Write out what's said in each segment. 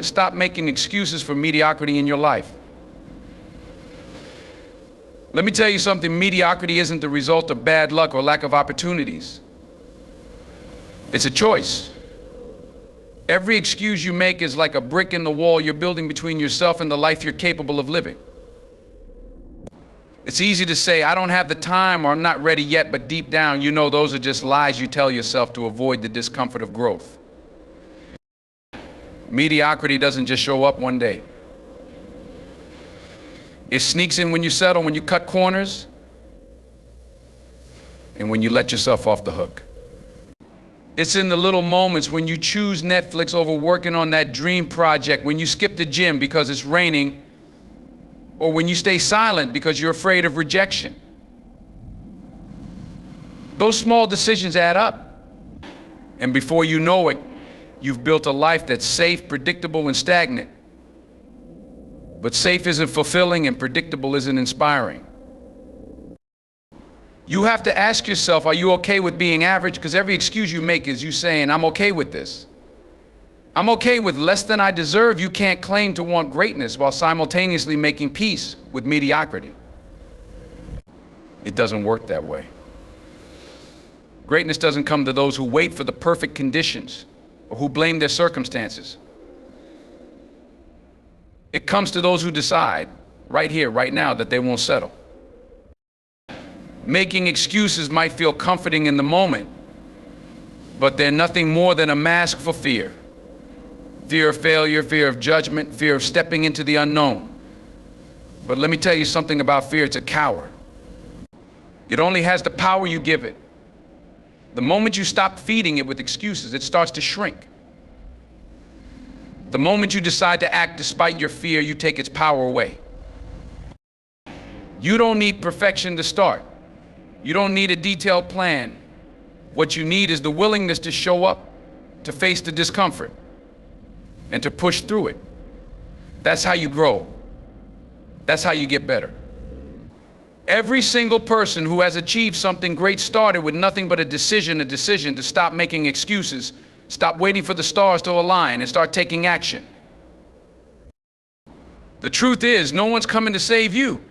Stop making excuses for mediocrity in your life. Let me tell you something, mediocrity isn't the result of bad luck or lack of opportunities. It's a choice. Every excuse you make is like a brick in the wall you're building between yourself and the life you're capable of living. It's easy to say, I don't have the time, or I'm not ready yet, but deep down, you know those are just lies you tell yourself to avoid the discomfort of growth. Mediocrity doesn't just show up one day. It sneaks in when you settle, when you cut corners, and when you let yourself off the hook. It's in the little moments when you choose Netflix over working on that dream project, when you skip the gym because it's raining, or when you stay silent because you're afraid of rejection. Those small decisions add up. And before you know it, you've built a life that's safe, predictable, and stagnant. But safe isn't fulfilling and predictable isn't inspiring. You have to ask yourself, are you okay with being average? Because every excuse you make is you saying, I'm okay with this. I'm okay with less than I deserve. You can't claim to want greatness while simultaneously making peace with mediocrity. It doesn't work that way. Greatness doesn't come to those who wait for the perfect conditions or who blame their circumstances. It comes to those who decide right here, right now, that they won't settle. Making excuses might feel comforting in the moment, but they're nothing more than a mask for fear. Fear of failure, fear of judgment, fear of stepping into the unknown. But let me tell you something about fear. It's a coward. It only has the power you give it. The moment you stop feeding it with excuses, it starts to shrink. The moment you decide to act despite your fear, you take its power away. You don't need perfection to start. You don't need a detailed plan. What you need is the willingness to show up, to face the discomfort, and to push through it. That's how you grow. That's how you get better. Every single person who has achieved something great started with nothing but a decision to stop making excuses, stop waiting for the stars to align, and start taking action. The truth is, no one's coming to save you.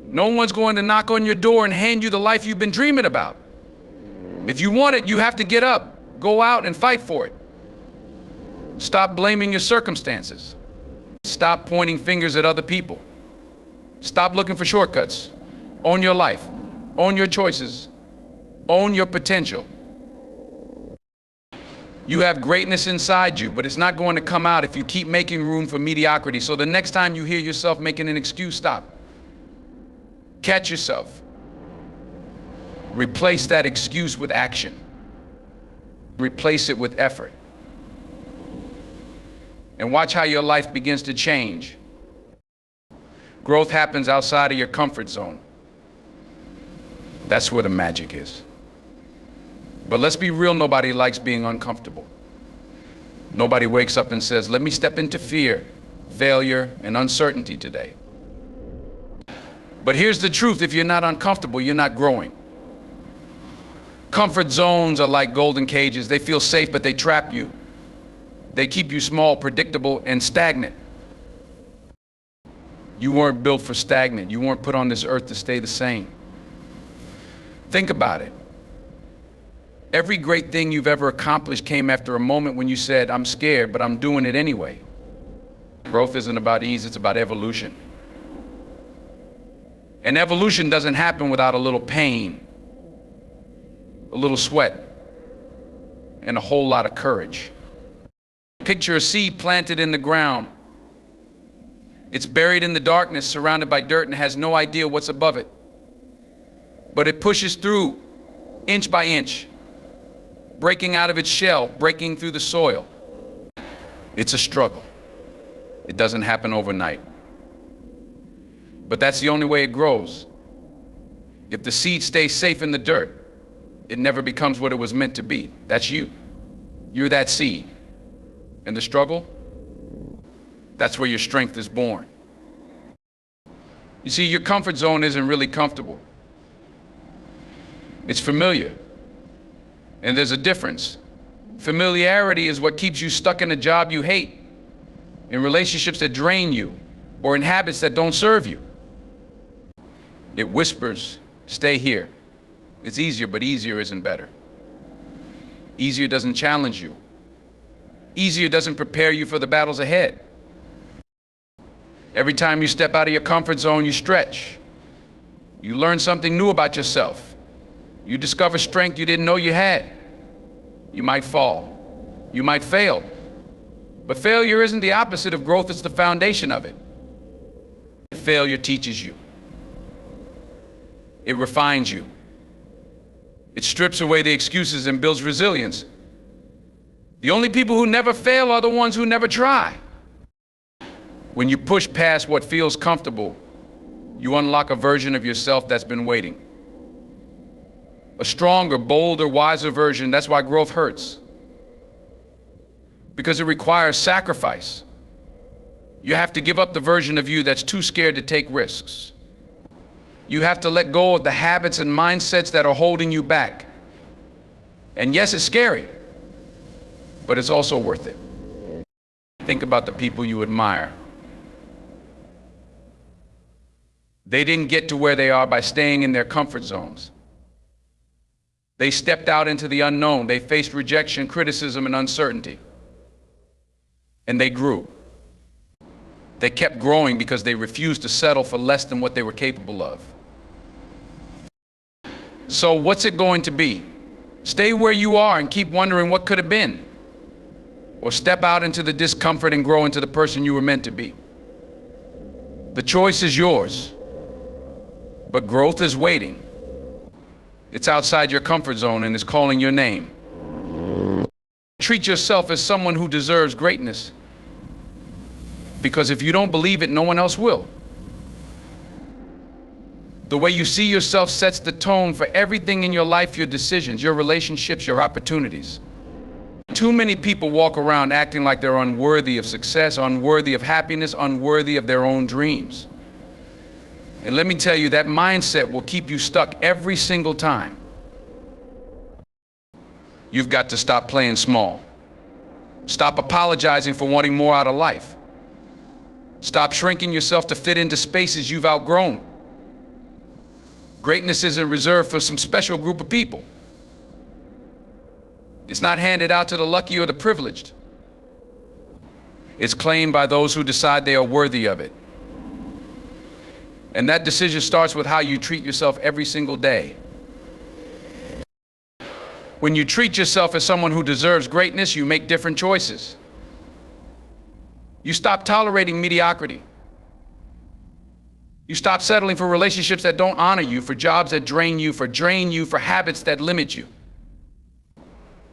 No one's going to knock on your door and hand you the life you've been dreaming about. If you want it, you have to get up, go out and fight for it. Stop blaming your circumstances. Stop pointing fingers at other people. Stop looking for shortcuts. Own your life. Own your choices. Own your potential. You have greatness inside you, but it's not going to come out if you keep making room for mediocrity. So the next time you hear yourself making an excuse, stop. Catch yourself. Replace that excuse with action. Replace it with effort. And watch how your life begins to change. Growth happens outside of your comfort zone. That's where the magic is. But let's be real, nobody likes being uncomfortable. Nobody wakes up and says, let me step into fear, failure, and uncertainty today. But here's the truth, if you're not uncomfortable, you're not growing. Comfort zones are like golden cages. They feel safe, but they trap you. They keep you small, predictable, and stagnant. You weren't built for stagnant. You weren't put on this earth to stay the same. Think about it. Every great thing you've ever accomplished came after a moment when you said, I'm scared, but I'm doing it anyway. Growth isn't about ease, it's about evolution. And evolution doesn't happen without a little pain, a little sweat, and a whole lot of courage. Picture a seed planted in the ground. It's buried in the darkness, surrounded by dirt, and has no idea what's above it. But it pushes through, inch by inch, breaking out of its shell, breaking through the soil. It's a struggle. It doesn't happen overnight. But that's the only way it grows. If the seed stays safe in the dirt, it never becomes what it was meant to be. That's you. You're that seed. And the struggle, that's where your strength is born. You see, your comfort zone isn't really comfortable. It's familiar. And there's a difference. Familiarity is what keeps you stuck in a job you hate. in relationships that drain you, or in habits that don't serve you. It whispers, stay here. It's easier, but easier isn't better. Easier doesn't challenge you. Easier doesn't prepare you for the battles ahead. Every time you step out of your comfort zone, you stretch. You learn something new about yourself. You discover strength you didn't know you had. You might fall. You might fail. But failure isn't the opposite of growth, it's the foundation of it. Failure teaches you. It refines you. It strips away the excuses and builds resilience. The only people who never fail are the ones who never try. When you push past what feels comfortable, you unlock a version of yourself that's been waiting. A stronger, bolder, wiser version. That's why growth hurts. Because it requires sacrifice. You have to give up the version of you that's too scared to take risks. You have to let go of the habits and mindsets that are holding you back. And yes, it's scary, but it's also worth it. Think about the people you admire. They didn't get to where they are by staying in their comfort zones. They stepped out into the unknown. They faced rejection, criticism, and uncertainty. And they grew. They kept growing because they refused to settle for less than what they were capable of. So what's it going to be? Stay where you are and keep wondering what could have been. Or step out into the discomfort and grow into the person you were meant to be. The choice is yours. But growth is waiting. It's outside your comfort zone and is calling your name. Treat yourself as someone who deserves greatness. Because if you don't believe it, no one else will. The way you see yourself sets the tone for everything in your life, your decisions, your relationships, your opportunities. Too many people walk around acting like they're unworthy of success, unworthy of happiness, unworthy of their own dreams. And let me tell you, that mindset will keep you stuck every single time. You've got to stop playing small. Stop apologizing for wanting more out of life. Stop shrinking yourself to fit into spaces you've outgrown. Greatness isn't reserved for some special group of people. It's not handed out to the lucky or the privileged. It's claimed by those who decide they are worthy of it. And that decision starts with how you treat yourself every single day. When you treat yourself as someone who deserves greatness, you make different choices. You stop tolerating mediocrity. You stop settling for relationships that don't honor you, for jobs that drain you, for habits that limit you.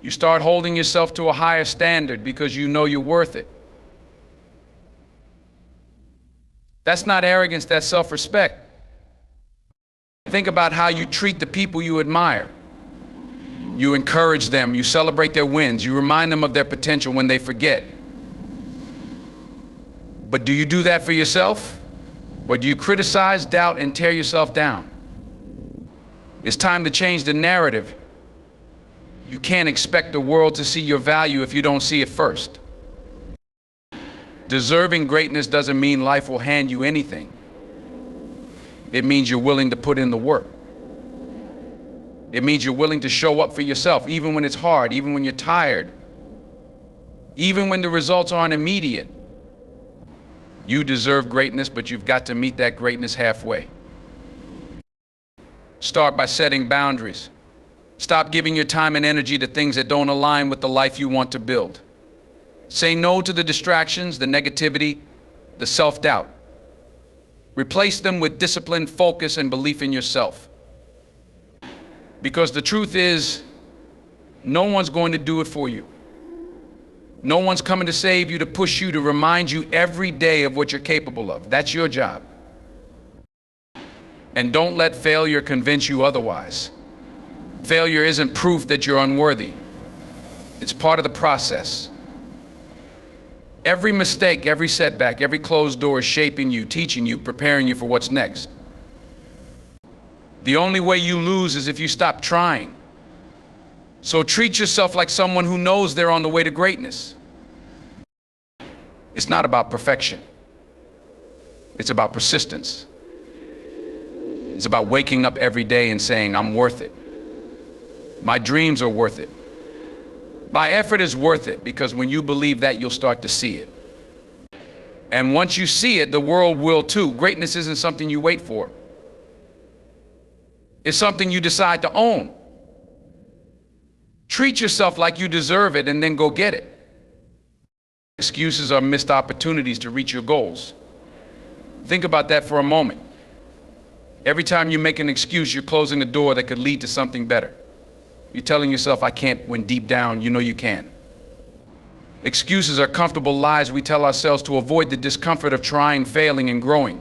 You start holding yourself to a higher standard because you know you're worth it. That's not arrogance, that's self-respect. Think about how you treat the people you admire. You encourage them, you celebrate their wins, you remind them of their potential when they forget. But do you do that for yourself? Or do you criticize, doubt, and tear yourself down? It's time to change the narrative. You can't expect the world to see your value if you don't see it first. Deserving greatness doesn't mean life will hand you anything. It means you're willing to put in the work. It means you're willing to show up for yourself, even when it's hard, even when you're tired, even when the results aren't immediate. You deserve greatness, but you've got to meet that greatness halfway. Start by setting boundaries. Stop giving your time and energy to things that don't align with the life you want to build. Say no to the distractions, the negativity, the self-doubt. Replace them with discipline, focus, and belief in yourself. Because the truth is, no one's going to do it for you. No one's coming to save you, to push you, to remind you every day of what you're capable of. That's your job. And don't let failure convince you otherwise. Failure isn't proof that you're unworthy. It's part of the process. Every mistake, every setback, every closed door is shaping you, teaching you, preparing you for what's next. The only way you lose is if you stop trying. So treat yourself like someone who knows they're on the way to greatness. It's not about perfection. It's about persistence. It's about waking up every day and saying, I'm worth it. My dreams are worth it. My effort is worth it, because when you believe that, you'll start to see it. And once you see it, the world will too. Greatness isn't something you wait for. It's something you decide to own. Treat yourself like you deserve it and then go get it. Excuses are missed opportunities to reach your goals. Think about that for a moment. Every time you make an excuse, you're closing a door that could lead to something better. You're telling yourself, I can't, when deep down, you know you can. Excuses are comfortable lies we tell ourselves to avoid the discomfort of trying, failing, and growing.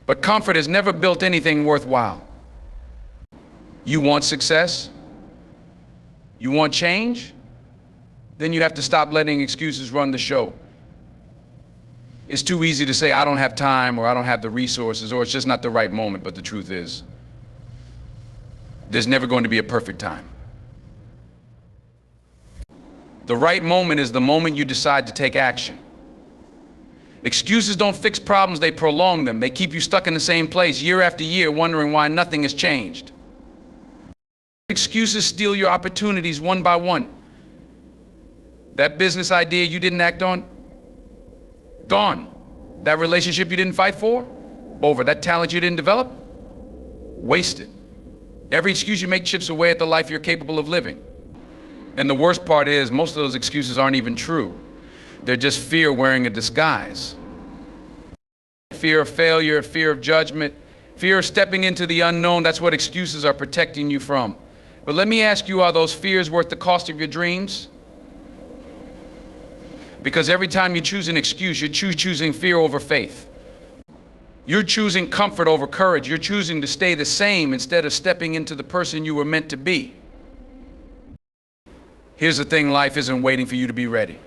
But comfort has never built anything worthwhile. You want success? You want change? Then you have to stop letting excuses run the show. It's too easy to say, I don't have time, or I don't have the resources, or it's just not the right moment. But the truth is, there's never going to be a perfect time. The right moment is the moment you decide to take action. Excuses don't fix problems, they prolong them. They keep you stuck in the same place year after year, wondering why nothing has changed. Excuses steal your opportunities one by one. That business idea you didn't act on, gone. That relationship you didn't fight for, over. That talent you didn't develop, wasted. Every excuse you make chips away at the life you're capable of living. And the worst part is, most of those excuses aren't even true. They're just fear wearing a disguise. Fear of failure, fear of judgment, fear of stepping into the unknown. That's what excuses are protecting you from. But let me ask you, are those fears worth the cost of your dreams? Because every time you choose an excuse, you're choosing fear over faith. You're choosing comfort over courage. You're choosing to stay the same instead of stepping into the person you were meant to be. Here's the thing, life isn't waiting for you to be ready.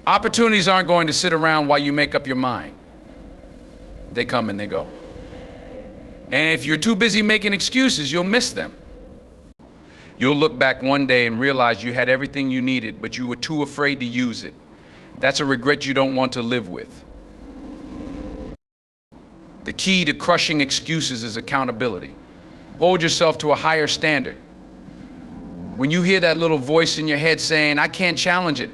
Opportunities aren't going to sit around while you make up your mind. They come and they go. And if you're too busy making excuses, you'll miss them. You'll look back one day and realize you had everything you needed, but you were too afraid to use it. That's a regret you don't want to live with. The key to crushing excuses is accountability. Hold yourself to a higher standard. When you hear that little voice in your head saying, I can't challenge it,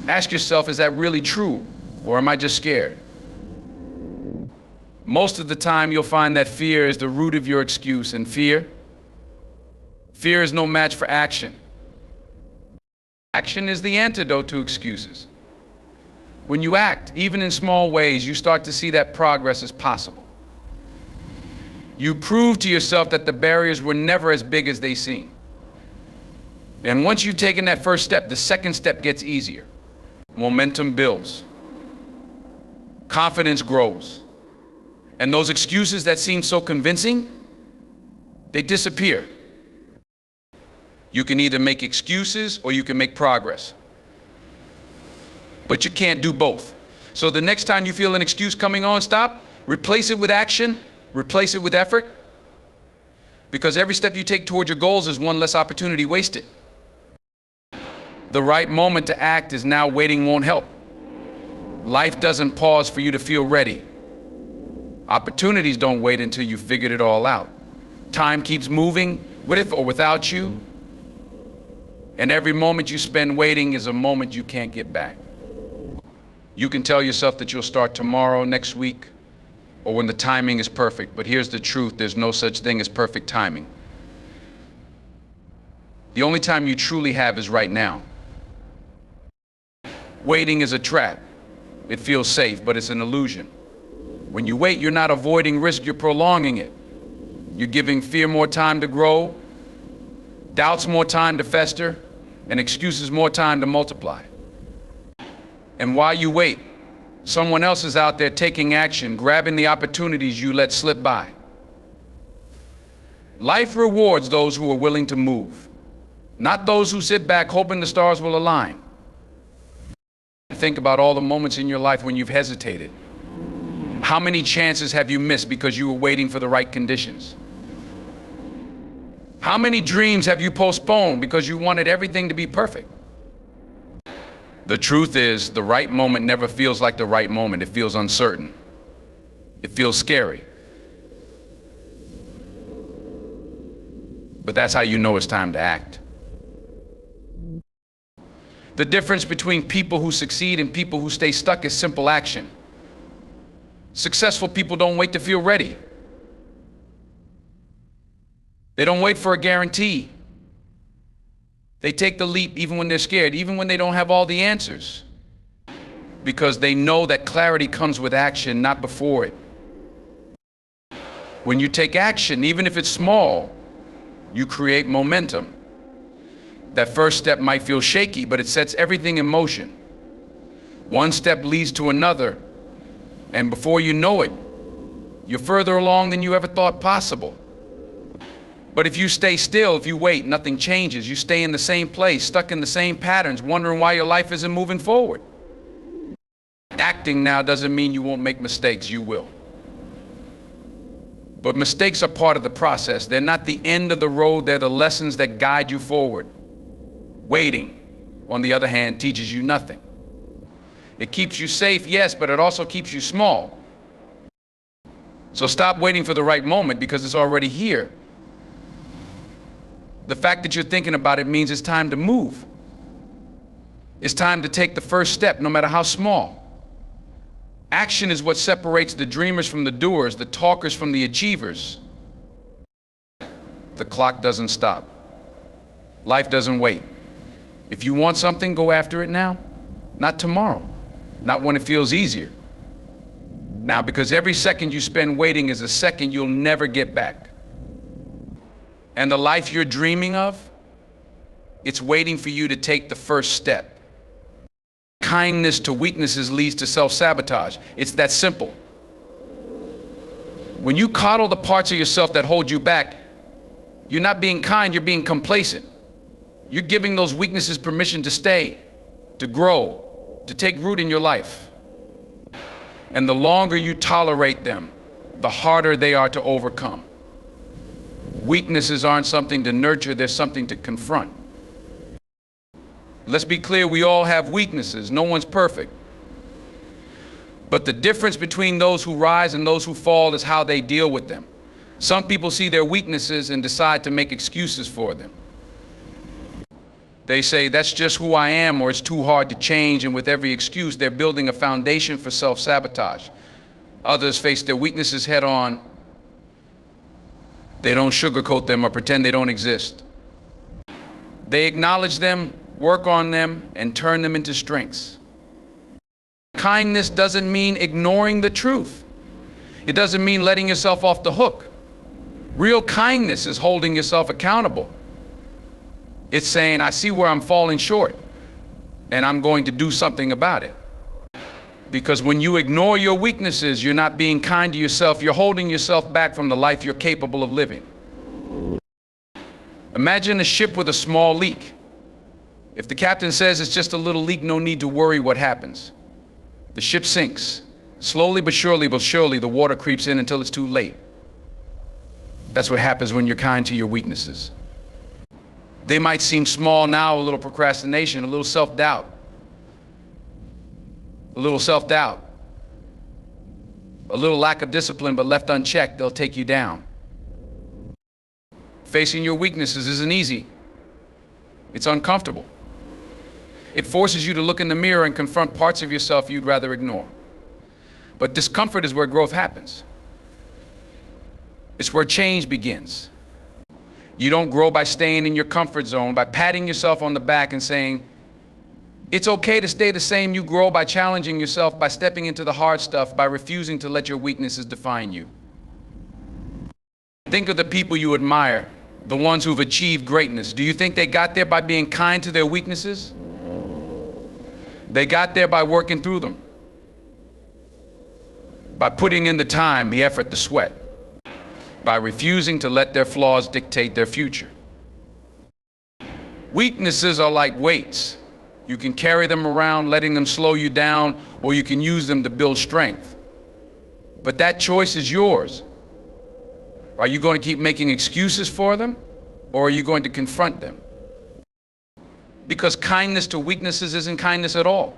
ask yourself, is that really true? Or am I just scared? Most of the time, you'll find that fear is the root of your excuse, and fear is no match for action. Action is the antidote to excuses. When you act, even in small ways, you start to see that progress is possible. You prove to yourself that the barriers were never as big as they seem. And once you've taken that first step, the second step gets easier. Momentum builds. Confidence grows. And those excuses that seem so convincing, they disappear. You can either make excuses or you can make progress. But you can't do both. So the next time you feel an excuse coming on, stop, replace it with action, replace it with effort. Because every step you take toward your goals is one less opportunity wasted. The right moment to act is now. Waiting won't help. Life doesn't pause for you to feel ready. Opportunities don't wait until you've figured it all out. Time keeps moving, with or without you. And every moment you spend waiting is a moment you can't get back. You can tell yourself that you'll start tomorrow, next week, or when the timing is perfect. But here's the truth, there's no such thing as perfect timing. The only time you truly have is right now. Waiting is a trap. It feels safe, but it's an illusion. When you wait, you're not avoiding risk, you're prolonging it. You're giving fear more time to grow, doubts more time to fester, and excuses more time to multiply. And while you wait, someone else is out there taking action, grabbing the opportunities you let slip by. Life rewards those who are willing to move, not those who sit back hoping the stars will align. Think about all the moments in your life when you've hesitated. How many chances have you missed because you were waiting for the right conditions? How many dreams have you postponed because you wanted everything to be perfect? The truth is, the right moment never feels like the right moment. It feels uncertain. It feels scary. But that's how you know it's time to act. The difference between people who succeed and people who stay stuck is simple action. Successful people don't wait to feel ready. They don't wait for a guarantee. They take the leap even when they're scared, even when they don't have all the answers, because they know that clarity comes with action, not before it. When you take action, even if it's small, you create momentum. That first step might feel shaky, but it sets everything in motion. One step leads to another, and before you know it, you're further along than you ever thought possible. But if you stay still, if you wait, nothing changes. You stay in the same place, stuck in the same patterns, wondering why your life isn't moving forward. Acting now doesn't mean you won't make mistakes. You will. But mistakes are part of the process. They're not the end of the road. They're the lessons that guide you forward. Waiting, on the other hand, teaches you nothing. It keeps you safe, yes, but it also keeps you small. So stop waiting for the right moment, because it's already here. The fact that you're thinking about it means it's time to move. It's time to take the first step, no matter how small. Action is what separates the dreamers from the doers, the talkers from the achievers. The clock doesn't stop. Life doesn't wait. If you want something, go after it now, not tomorrow, not when it feels easier. Now, because every second you spend waiting is a second you'll never get back. And the life you're dreaming of, it's waiting for you to take the first step. Kindness to weaknesses leads to self-sabotage. It's that simple. When you coddle the parts of yourself that hold you back, you're not being kind, you're being complacent. You're giving those weaknesses permission to stay, to grow, to take root in your life. And the longer you tolerate them, the harder they are to overcome. Weaknesses aren't something to nurture, they're something to confront. Let's be clear, we all have weaknesses. No one's perfect. But the difference between those who rise and those who fall is how they deal with them. Some people see their weaknesses and decide to make excuses for them. They say, that's just who I am, or it's too hard to change, and with every excuse, they're building a foundation for self-sabotage. Others face their weaknesses head on. They don't sugarcoat them or pretend they don't exist. They acknowledge them, work on them, and turn them into strengths. Kindness doesn't mean ignoring the truth. It doesn't mean letting yourself off the hook. Real kindness is holding yourself accountable. It's saying, I see where I'm falling short, and I'm going to do something about it. Because when you ignore your weaknesses, you're not being kind to yourself. You're holding yourself back from the life you're capable of living. Imagine a ship with a small leak. If the captain says it's just a little leak, no need to worry, what happens? The ship sinks. Slowly but surely, the water creeps in until it's too late. That's what happens when you're kind to your weaknesses. They might seem small now, a little procrastination, a little self-doubt. A little self-doubt. A little lack of discipline, but left unchecked, they'll take you down. Facing your weaknesses isn't easy. It's uncomfortable. It forces you to look in the mirror and confront parts of yourself you'd rather ignore. But discomfort is where growth happens. It's where change begins. You don't grow by staying in your comfort zone, by patting yourself on the back and saying, it's okay to stay the same. You grow by challenging yourself, by stepping into the hard stuff, by refusing to let your weaknesses define you. Think of the people you admire, the ones who've achieved greatness. Do you think they got there by being kind to their weaknesses? They got there by working through them, by putting in the time, the effort, the sweat, by refusing to let their flaws dictate their future. Weaknesses are like weights. You can carry them around, letting them slow you down, or you can use them to build strength. But that choice is yours. Are you going to keep making excuses for them, or are you going to confront them? Because kindness to weaknesses isn't kindness at all.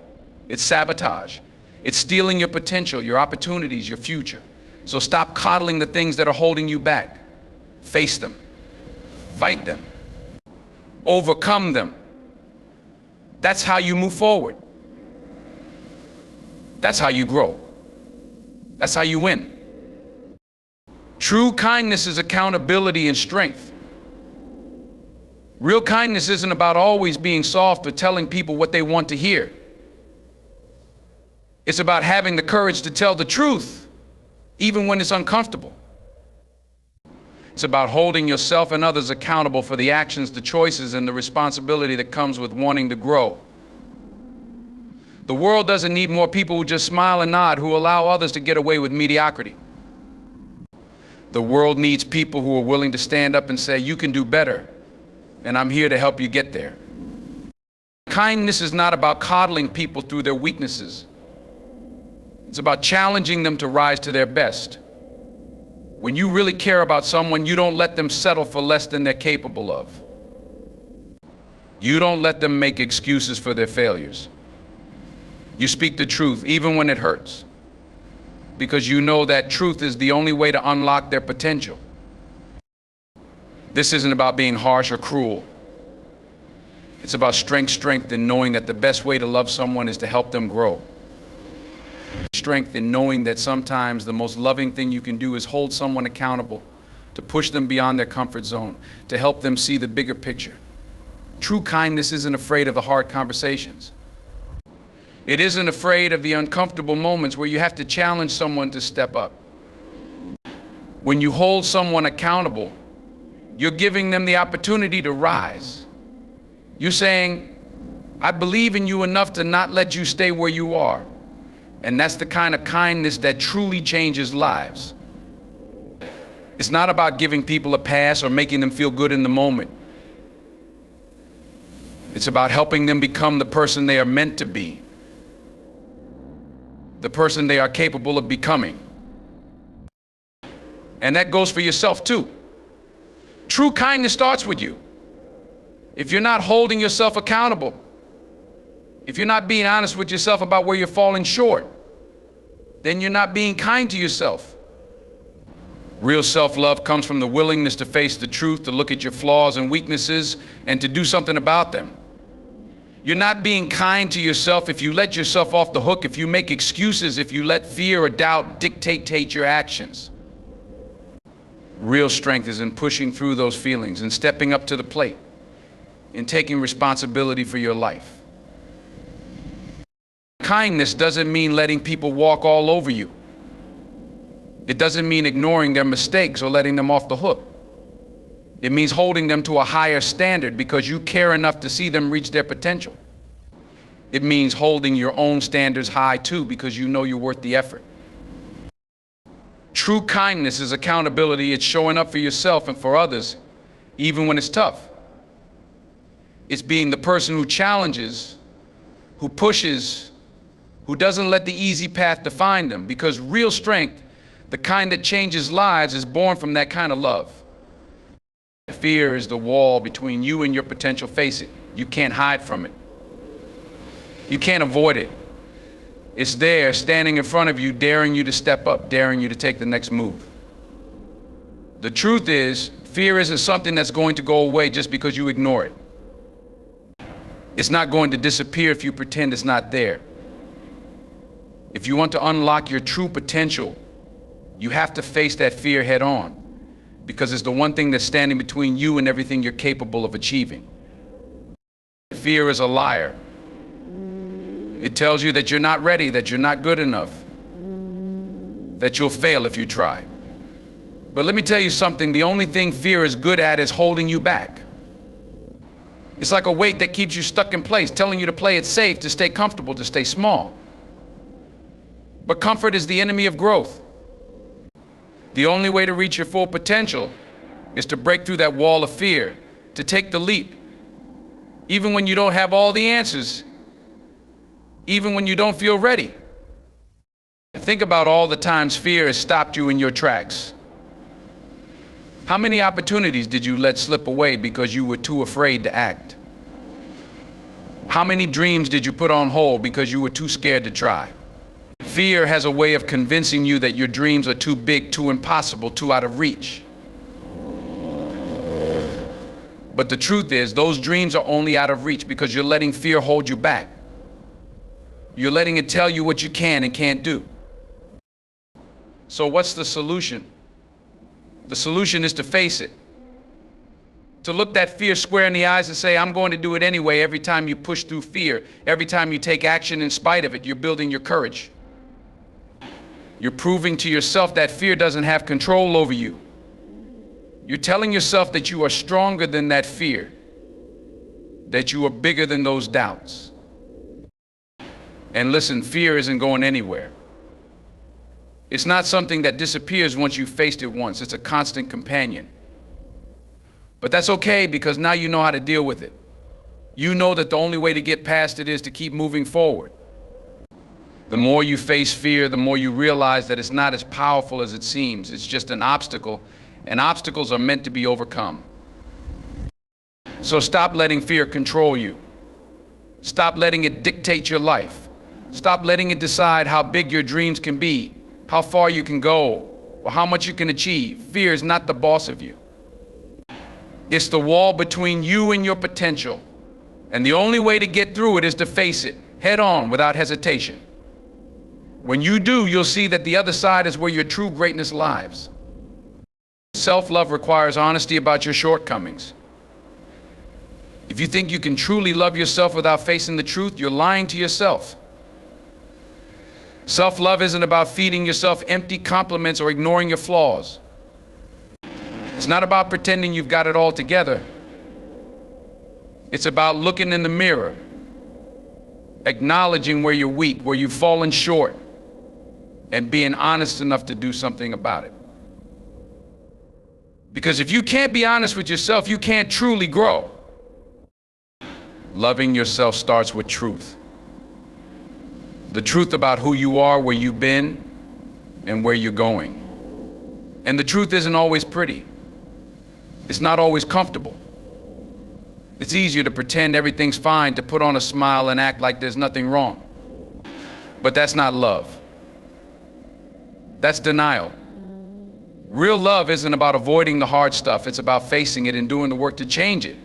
It's sabotage. It's stealing your potential, your opportunities, your future. So stop coddling the things that are holding you back. Face them. Fight them. Overcome them. That's how you move forward. That's how you grow. That's how you win. True kindness is accountability and strength. Real kindness isn't about always being soft or telling people what they want to hear. It's about having the courage to tell the truth, even when it's uncomfortable. It's about holding yourself and others accountable for the actions, the choices, and the responsibility that comes with wanting to grow. The world doesn't need more people who just smile and nod, who allow others to get away with mediocrity. The world needs people who are willing to stand up and say, you can do better, and I'm here to help you get there. Kindness is not about coddling people through their weaknesses. It's about challenging them to rise to their best. When you really care about someone, you don't let them settle for less than they're capable of. You don't let them make excuses for their failures. You speak the truth, even when it hurts, because you know that truth is the only way to unlock their potential. This isn't about being harsh or cruel. It's about strength in knowing that the best way to love someone is to help them grow. Strength in knowing that sometimes the most loving thing you can do is hold someone accountable, to push them beyond their comfort zone, to help them see the bigger picture. True kindness isn't afraid of the hard conversations. It isn't afraid of the uncomfortable moments where you have to challenge someone to step up. When you hold someone accountable, you're giving them the opportunity to rise. You're saying, I believe in you enough to not let you stay where you are. And that's the kind of kindness that truly changes lives. It's not about giving people a pass or making them feel good in the moment. It's about helping them become the person they are meant to be, the person they are capable of becoming. And that goes for yourself too. True kindness starts with you. If you're not holding yourself accountable, if you're not being honest with yourself about where you're falling short, then you're not being kind to yourself. Real self-love comes from the willingness to face the truth, to look at your flaws and weaknesses, and to do something about them. You're not being kind to yourself if you let yourself off the hook, if you make excuses, if you let fear or doubt dictate your actions. Real strength is in pushing through those feelings and stepping up to the plate, in taking responsibility for your life. Kindness doesn't mean letting people walk all over you. It doesn't mean ignoring their mistakes or letting them off the hook. It means holding them to a higher standard because you care enough to see them reach their potential. It means holding your own standards high too because you know you're worth the effort. True kindness is accountability. It's showing up for yourself and for others, even when it's tough. It's being the person who challenges, who pushes, who doesn't let the easy path define them, because real strength, the kind that changes lives, is born from that kind of love. Fear is the wall between you and your potential. Face it. You can't hide from it. You can't avoid it. It's there, standing in front of you, daring you to step up, daring you to take the next move. The truth is, fear isn't something that's going to go away just because you ignore it. It's not going to disappear if you pretend it's not there. If you want to unlock your true potential, you have to face that fear head on, because it's the one thing that's standing between you and everything you're capable of achieving. Fear is a liar. It tells you that you're not ready, that you're not good enough, that you'll fail if you try. But let me tell you something, the only thing fear is good at is holding you back. It's like a weight that keeps you stuck in place, telling you to play it safe, to stay comfortable, to stay small. But comfort is the enemy of growth. The only way to reach your full potential is to break through that wall of fear, to take the leap, even when you don't have all the answers, even when you don't feel ready. Think about all the times fear has stopped you in your tracks. How many opportunities did you let slip away because you were too afraid to act? How many dreams did you put on hold because you were too scared to try? Fear has a way of convincing you that your dreams are too big, too impossible, too out of reach. But the truth is, those dreams are only out of reach because you're letting fear hold you back. You're letting it tell you what you can and can't do. So what's the solution? The solution is to face it. To look that fear square in the eyes and say, I'm going to do it anyway. Every time you push through fear, every time you take action in spite of it, you're building your courage. You're proving to yourself that fear doesn't have control over you. You're telling yourself that you are stronger than that fear, that you are bigger than those doubts. And listen, fear isn't going anywhere. It's not something that disappears once you've faced it once. It's a constant companion. But that's okay, because now you know how to deal with it. You know that the only way to get past it is to keep moving forward. The more you face fear, the more you realize that it's not as powerful as it seems. It's just an obstacle, and obstacles are meant to be overcome. So stop letting fear control you. Stop letting it dictate your life. Stop letting it decide how big your dreams can be, how far you can go, or how much you can achieve. Fear is not the boss of you. It's the wall between you and your potential. And the only way to get through it is to face it head on without hesitation. When you do, you'll see that the other side is where your true greatness lies. Self-love requires honesty about your shortcomings. If you think you can truly love yourself without facing the truth, you're lying to yourself. Self-love isn't about feeding yourself empty compliments or ignoring your flaws. It's not about pretending you've got it all together. It's about looking in the mirror, acknowledging where you're weak, where you've fallen short, and being honest enough to do something about it. Because if you can't be honest with yourself, you can't truly grow. Loving yourself starts with truth. The truth about who you are, where you've been, and where you're going. And the truth isn't always pretty. It's not always comfortable. It's easier to pretend everything's fine, to put on a smile and act like there's nothing wrong. But that's not love. That's denial. Real love isn't about avoiding the hard stuff. It's about facing it and doing the work to change it.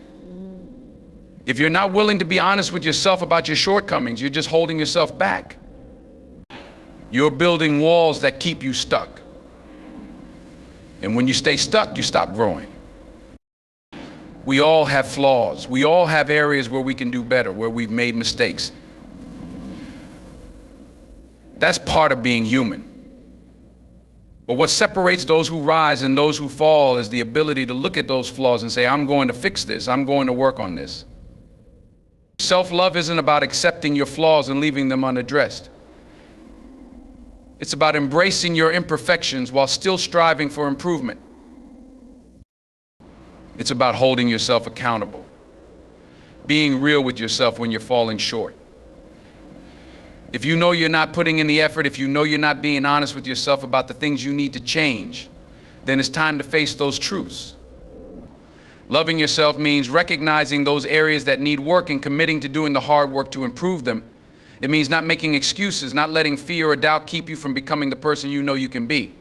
If you're not willing to be honest with yourself about your shortcomings, you're just holding yourself back. You're building walls that keep you stuck. And when you stay stuck, you stop growing. We all have flaws. We all have areas where we can do better, where we've made mistakes. That's part of being human. But what separates those who rise and those who fall is the ability to look at those flaws and say, I'm going to fix this. I'm going to work on this. Self-love isn't about accepting your flaws and leaving them unaddressed. It's about embracing your imperfections while still striving for improvement. It's about holding yourself accountable, being real with yourself when you're falling short. If you know you're not putting in the effort, if you know you're not being honest with yourself about the things you need to change, then it's time to face those truths. Loving yourself means recognizing those areas that need work and committing to doing the hard work to improve them. It means not making excuses, not letting fear or doubt keep you from becoming the person you know you can be.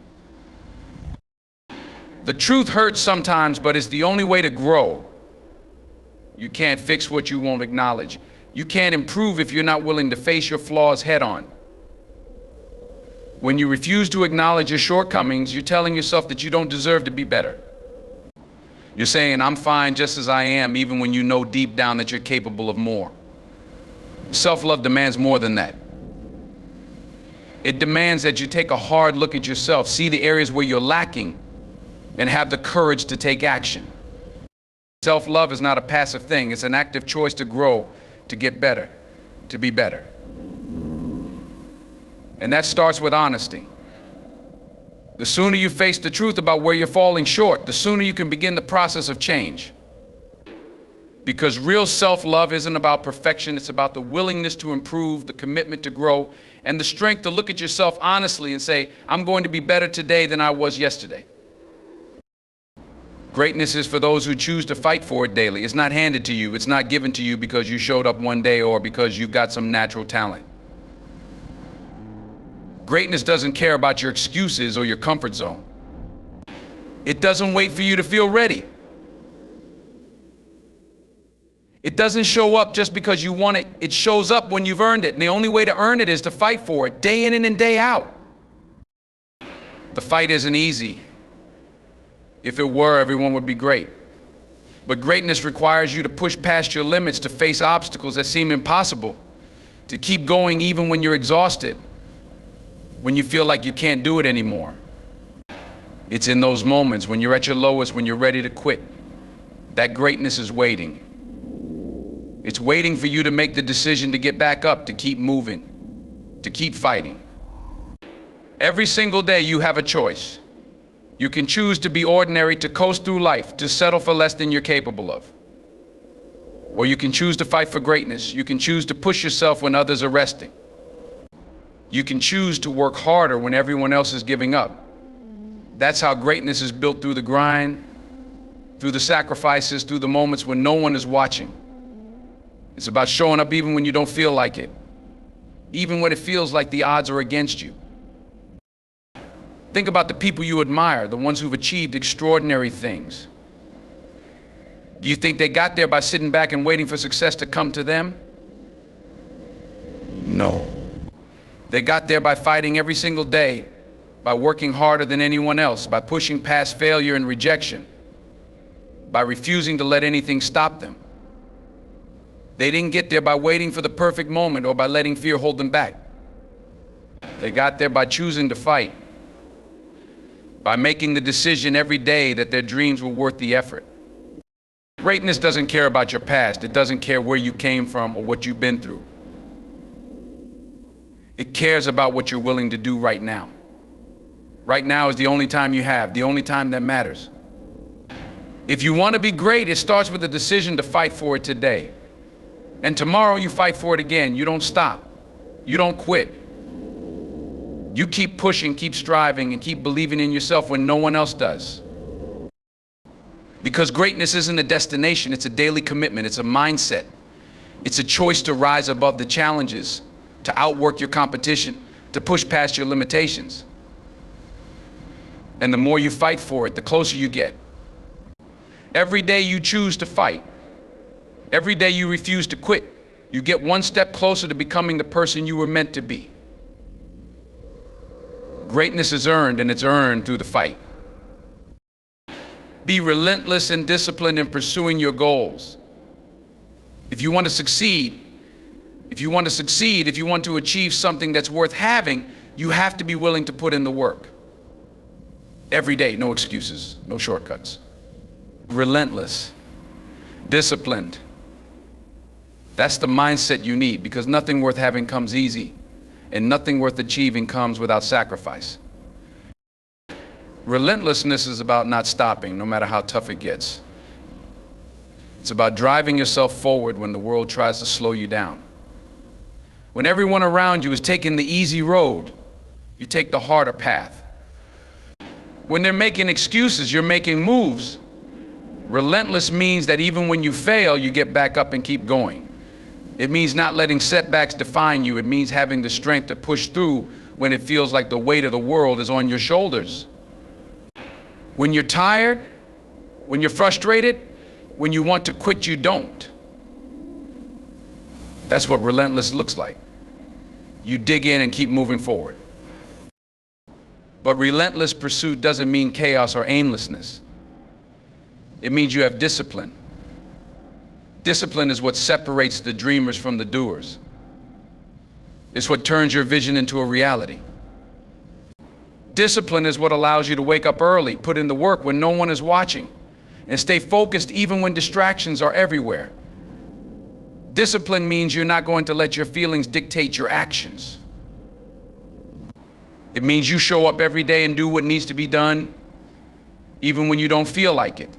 The truth hurts sometimes, but it's the only way to grow. You can't fix what you won't acknowledge. You can't improve if you're not willing to face your flaws head on. When you refuse to acknowledge your shortcomings, you're telling yourself that you don't deserve to be better. You're saying, I'm fine just as I am, even when you know deep down that you're capable of more. Self-love demands more than that. It demands that you take a hard look at yourself, see the areas where you're lacking, and have the courage to take action. Self-love is not a passive thing. It's an active choice to grow, to get better, to be better. And that starts with honesty. The sooner you face the truth about where you're falling short, the sooner you can begin the process of change. Because real self-love isn't about perfection, it's about the willingness to improve, the commitment to grow, and the strength to look at yourself honestly and say, I'm going to be better today than I was yesterday. Greatness is for those who choose to fight for it daily. It's not handed to you. It's not given to you because you showed up one day or because you've got some natural talent. Greatness doesn't care about your excuses or your comfort zone. It doesn't wait for you to feel ready. It doesn't show up just because you want it. It shows up when you've earned it. And the only way to earn it is to fight for it day in and day out. The fight isn't easy. If it were, everyone would be great. But greatness requires you to push past your limits, to face obstacles that seem impossible, to keep going even when you're exhausted, when you feel like you can't do it anymore. It's in those moments when you're at your lowest, when you're ready to quit, that greatness is waiting. It's waiting for you to make the decision to get back up, to keep moving, to keep fighting. Every single day you have a choice. You can choose to be ordinary, to coast through life, to settle for less than you're capable of. Or you can choose to fight for greatness. You can choose to push yourself when others are resting. You can choose to work harder when everyone else is giving up. That's how greatness is built, through the grind, through the sacrifices, through the moments when no one is watching. It's about showing up even when you don't feel like it, even when it feels like the odds are against you. Think about the people you admire, the ones who've achieved extraordinary things. Do you think they got there by sitting back and waiting for success to come to them? No. They got there by fighting every single day, by working harder than anyone else, by pushing past failure and rejection, by refusing to let anything stop them. They didn't get there by waiting for the perfect moment or by letting fear hold them back. They got there by choosing to fight, by making the decision every day that their dreams were worth the effort. Greatness doesn't care about your past. It doesn't care where you came from or what you've been through. It cares about what you're willing to do right now. Right now is the only time you have, the only time that matters. If you want to be great, it starts with a decision to fight for it today. And tomorrow you fight for it again. You don't stop. You don't quit. You keep pushing, keep striving, and keep believing in yourself when no one else does. Because greatness isn't a destination, it's a daily commitment, it's a mindset. It's a choice to rise above the challenges, to outwork your competition, to push past your limitations. And the more you fight for it, the closer you get. Every day you choose to fight, every day you refuse to quit, you get one step closer to becoming the person you were meant to be. Greatness is earned, and it's earned through the fight. Be relentless and disciplined in pursuing your goals. If you want to succeed, if you want to achieve something that's worth having, you have to be willing to put in the work. Every day, no excuses, no shortcuts. Relentless, disciplined. That's the mindset you need, because nothing worth having comes easy, and nothing worth achieving comes without sacrifice. Relentlessness is about not stopping, no matter how tough it gets. It's about driving yourself forward when the world tries to slow you down. When everyone around you is taking the easy road, you take the harder path. When they're making excuses, you're making moves. Relentless means that even when you fail, you get back up and keep going. It means not letting setbacks define you. It means having the strength to push through when it feels like the weight of the world is on your shoulders. When you're tired, when you're frustrated, when you want to quit, you don't. That's what relentless looks like. You dig in and keep moving forward. But relentless pursuit doesn't mean chaos or aimlessness. It means you have discipline. Discipline is what separates the dreamers from the doers. It's what turns your vision into a reality. Discipline is what allows you to wake up early, put in the work when no one is watching, and stay focused even when distractions are everywhere. Discipline means you're not going to let your feelings dictate your actions. It means you show up every day and do what needs to be done, even when you don't feel like it.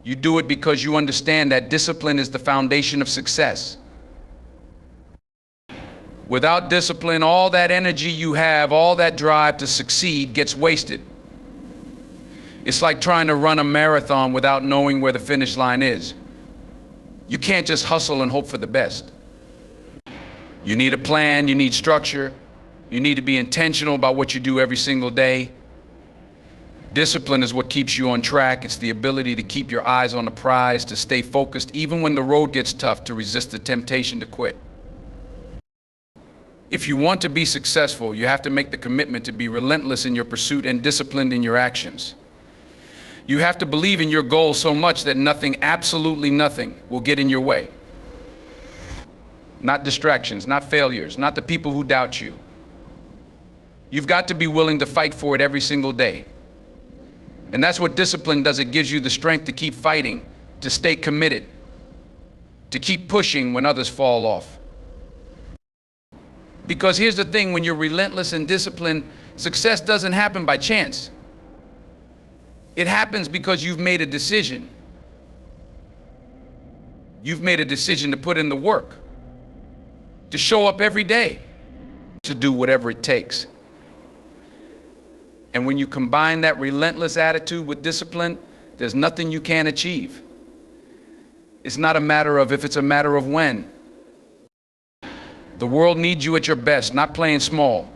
You do it because you understand that discipline is the foundation of success. Without discipline, all that energy you have, all that drive to succeed gets wasted. It's like trying to run a marathon without knowing where the finish line is. You can't just hustle and hope for the best. You need a plan, you need structure, you need to be intentional about what you do every single day. Discipline is what keeps you on track. It's the ability to keep your eyes on the prize, to stay focused even when the road gets tough, to resist the temptation to quit. If you want to be successful, you have to make the commitment to be relentless in your pursuit and disciplined in your actions. You have to believe in your goal so much that nothing, absolutely nothing, will get in your way. Not distractions, not failures, not the people who doubt you. You've got to be willing to fight for it every single day. And that's what discipline does. It gives you the strength to keep fighting, to stay committed, to keep pushing when others fall off. Because here's the thing, when you're relentless and disciplined, success doesn't happen by chance. It happens because you've made a decision. You've made a decision to put in the work, to show up every day, to do whatever it takes. And when you combine that relentless attitude with discipline, there's nothing you can't achieve. It's not a matter of if, it's a matter of when. The world needs you at your best, not playing small.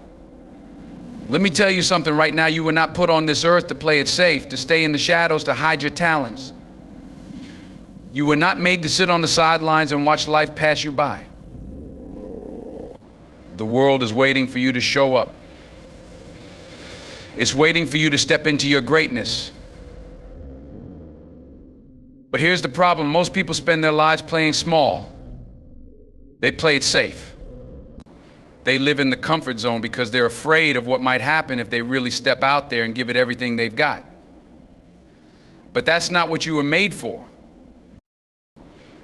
Let me tell you something right now, you were not put on this earth to play it safe, to stay in the shadows, to hide your talents. You were not made to sit on the sidelines and watch life pass you by. The world is waiting for you to show up. It's waiting for you to step into your greatness. But here's the problem. Most people spend their lives playing small. They play it safe. They live in the comfort zone because they're afraid of what might happen if they really step out there and give it everything they've got. But that's not what you were made for.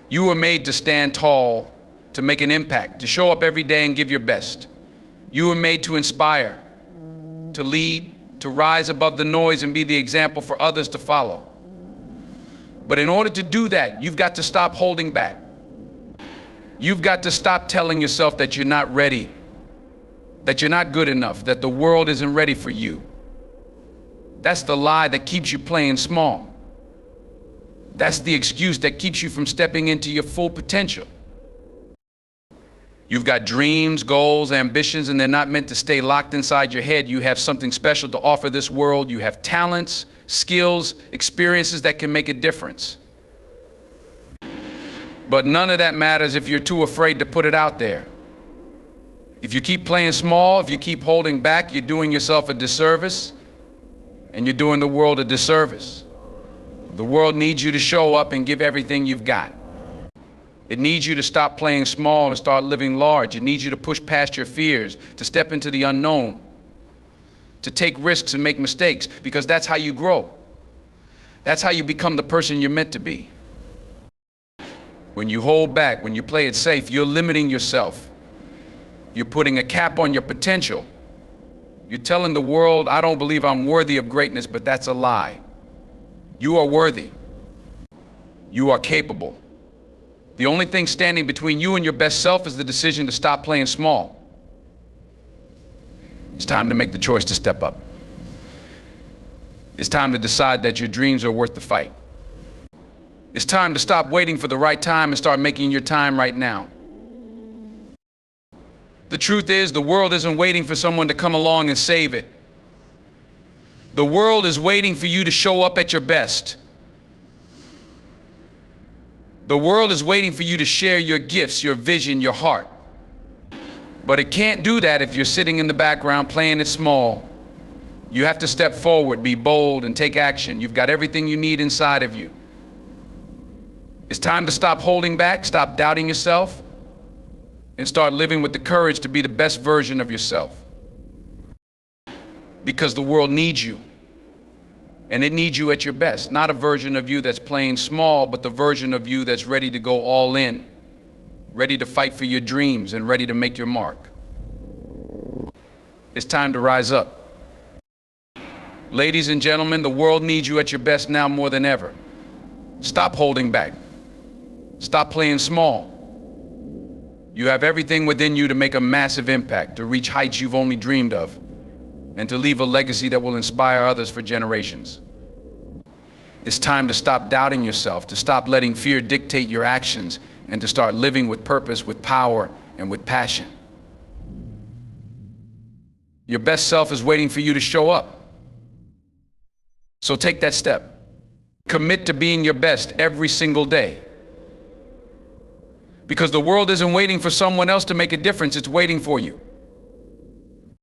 You were made to stand tall, to make an impact, to show up every day and give your best. You were made to inspire, to lead, to rise above the noise and be the example for others to follow. But in order to do that, you've got to stop holding back. You've got to stop telling yourself that you're not ready, that you're not good enough, that the world isn't ready for you. That's the lie that keeps you playing small. That's the excuse that keeps you from stepping into your full potential. You've got dreams, goals, ambitions, and they're not meant to stay locked inside your head. You have something special to offer this world. You have talents, skills, experiences that can make a difference. But none of that matters if you're too afraid to put it out there. If you keep playing small, if you keep holding back, you're doing yourself a disservice, and you're doing the world a disservice. The world needs you to show up and give everything you've got. It needs you to stop playing small and start living large. It needs you to push past your fears, to step into the unknown, to take risks and make mistakes, because that's how you grow. That's how you become the person you're meant to be. When you hold back, when you play it safe, you're limiting yourself. You're putting a cap on your potential. You're telling the world, I don't believe I'm worthy of greatness, but that's a lie. You are worthy. You are capable. The only thing standing between you and your best self is the decision to stop playing small. It's time to make the choice to step up. It's time to decide that your dreams are worth the fight. It's time to stop waiting for the right time and start making your time right now. The truth is, the world isn't waiting for someone to come along and save it. The world is waiting for you to show up at your best. The world is waiting for you to share your gifts, your vision, your heart. But it can't do that if you're sitting in the background playing it small. You have to step forward, be bold, and take action. You've got everything you need inside of you. It's time to stop holding back, stop doubting yourself, and start living with the courage to be the best version of yourself. Because the world needs you. And it needs you at your best. Not a version of you that's playing small, but the version of you that's ready to go all in, ready to fight for your dreams and ready to make your mark. It's time to rise up. Ladies and gentlemen, the world needs you at your best now more than ever. Stop holding back. Stop playing small. You have everything within you to make a massive impact, to reach heights you've only dreamed of, and to leave a legacy that will inspire others for generations. It's time to stop doubting yourself, to stop letting fear dictate your actions, and to start living with purpose, with power, and with passion. Your best self is waiting for you to show up. So take that step. Commit to being your best every single day. Because the world isn't waiting for someone else to make a difference, it's waiting for you.